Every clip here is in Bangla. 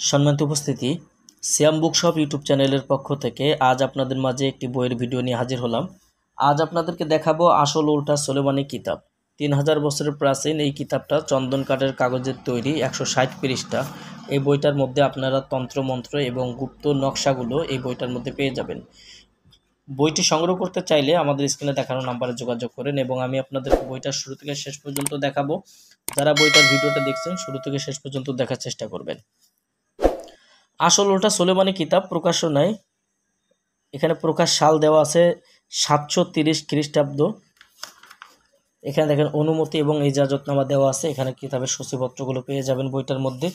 সম্মানিত উপস্থিতি, সিয়াম বুকশপ ইউটিউব চ্যানেলের পক্ষ থেকে আজ আপনাদের মাঝে একটি বইয়ের ভিডিও নিয়ে হাজির হলাম। আজ আপনাদেরকে দেখাবো আসল উল্টা সোলেমানি কিতাব। 3000 বছরের প্রাচীন এই কিতাবটা চন্দন কাঠের কাগজের তৈরি, 160 পৃষ্ঠা। এই বইটার মধ্যে আপনারা তন্ত্রমন্ত্র এবং গুপ্ত নকশাগুলো এই বইটার মধ্যে পেয়ে যাবেন। বইটি সংগ্রহ করতে চাইলে আমাদের স্ক্রিনে দেখানো নাম্বারে যোগাযোগ করেন এবং আমি আপনাদেরকে বইটা শুরু থেকে শেষ পর্যন্ত দেখাবো। যারা বইটার ভিডিওটা দেখছেন শুরু থেকে শেষ পর্যন্ত দেখার চেষ্টা করবেন। আসল উল্টা সোলেমানি কিতাব প্রকাশনায় এখানে প্রকাশ সাল দেওয়া আছে 730 খ্রিস্টাব্দ। এখানে দেখেন অনুমতি এবং ইজাজতনামা দেওয়া আছে। এখানে কিতাবের সূচিপত্রগুলো পেয়ে যাবেন বইটার মধ্যে।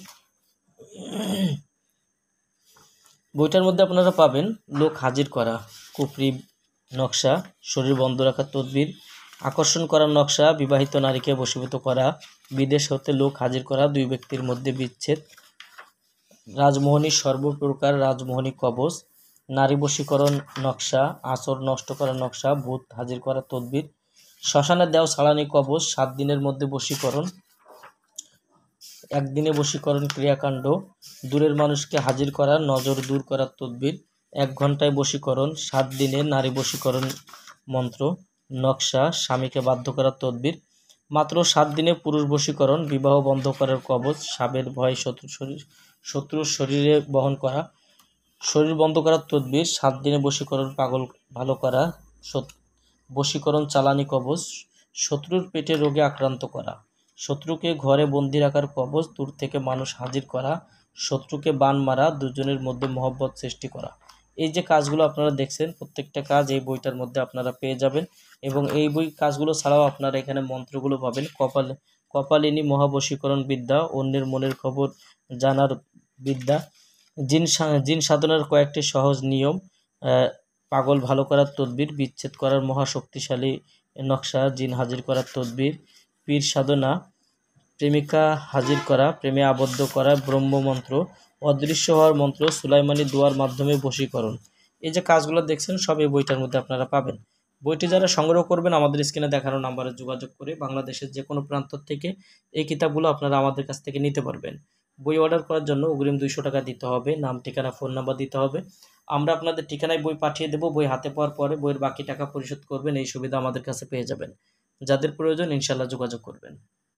বইটার মধ্যে আপনারা পাবেন লোক হাজির করা, কুফরি নকশা, শরীর বন্ধ রাখার তদবির, আকর্ষণ করার নকশা, বিবাহিত নারীকে বশীভূত করা, বিদেশ হতে লোক হাজির করা, দুই ব্যক্তির মধ্যে বিচ্ছেদ, রাজমোহনী সর্বপ্রকার রাজমোহনী কবচ, নারী বশীকরণ নকশা, আচর নষ্ট করার নকশা, ভূত হাজির করার তদবির, শ্মশানে দেও ছাড়ানি কবচ, 7 দিনের মধ্যে বশীকরণ, একদিনে বশীকরণ ক্রিয়াকাণ্ড, দূরের মানুষকে হাজির করা, নজর দূর করার তদবির, 1 ঘন্টায় বশীকরণ, 7 দিনে নারী বশীকরণ মন্ত্র, নকশা, স্বামীকে বাধ্য করার তদবির, মাত্র 7 দিনে পুরুষ বশীকরণ, বিবাহ বন্ধ করার কবচ, সাপের ভয় শত্রুর শরীরে বহন করা, শরীর বন্ধ করার তদবির, 7 দিনে বশীকরণ পাগল ভালো করা, বশীকরণ চালানি কবচ, শত্রুর পেটে রোগে আক্রান্ত করা, শত্রুকে ঘরে বন্দি রাখার কবচ, দূর থেকে মানুষ হাজির করা, শত্রুকে বান মারা, দুজনের মধ্যে মহব্বত সৃষ্টি করা। এই যে কাজগুলো আপনারা দেখছেন প্রত্যেকটা কাজ এই বইটার মধ্যে আপনারা পেয়ে যাবেন এবং এই বই কাজগুলো ছাড়াও আপনারা এখানে মন্ত্রগুলো পাবেন। কপালিনী মহাবশীকরণ বিদ্যা, অন্যের মনের খবর জানার বিদ্যা, জিন সাধনার কয়েকটি সহজ নিয়ম, পাগল ভালো করার তদবির, বিচ্ছেদ করার মহাশক্তিশালী নকশা, জিন হাজির করার তদবির, পীর সাধনা, প্রেমিকা হাজির করা, প্রেমে আবদ্ধ করা, ব্রহ্মমন্ত্র, অদৃশ্য হওয়ার মন্ত্র, সুলাইমানি দোয়ার মাধ্যমে বশীকরণ। এই যে কাজগুলো দেখছেন সব এই বইটার মধ্যে আপনারা পাবেন। বইটি যারা সংগ্রহ করবেন আমাদের স্ক্রিনে দেখানো নাম্বারে যোগাযোগ করে বাংলাদেশের যে কোনো প্রান্ত থেকে এই কিতাবগুলো আপনারা আমাদের কাছ থেকে নিতে পারবেন। বই অর্ডার করার জন্য অগ্রিম 200 টাকা দিতে হবে, নাম ঠিকানা ফোন নাম্বার দিতে হবে। আমরা আপনাদের ঠিকানায় বই পাঠিয়ে দেবো। বই হাতে পাওয়ার পরে বইয়ের বাকি টাকা পরিশোধ করবেন। এই সুবিধা আমাদের কাছে পেয়ে যাবেন। যাদের প্রয়োজন ইনশাল্লাহ যোগাযোগ করবেন।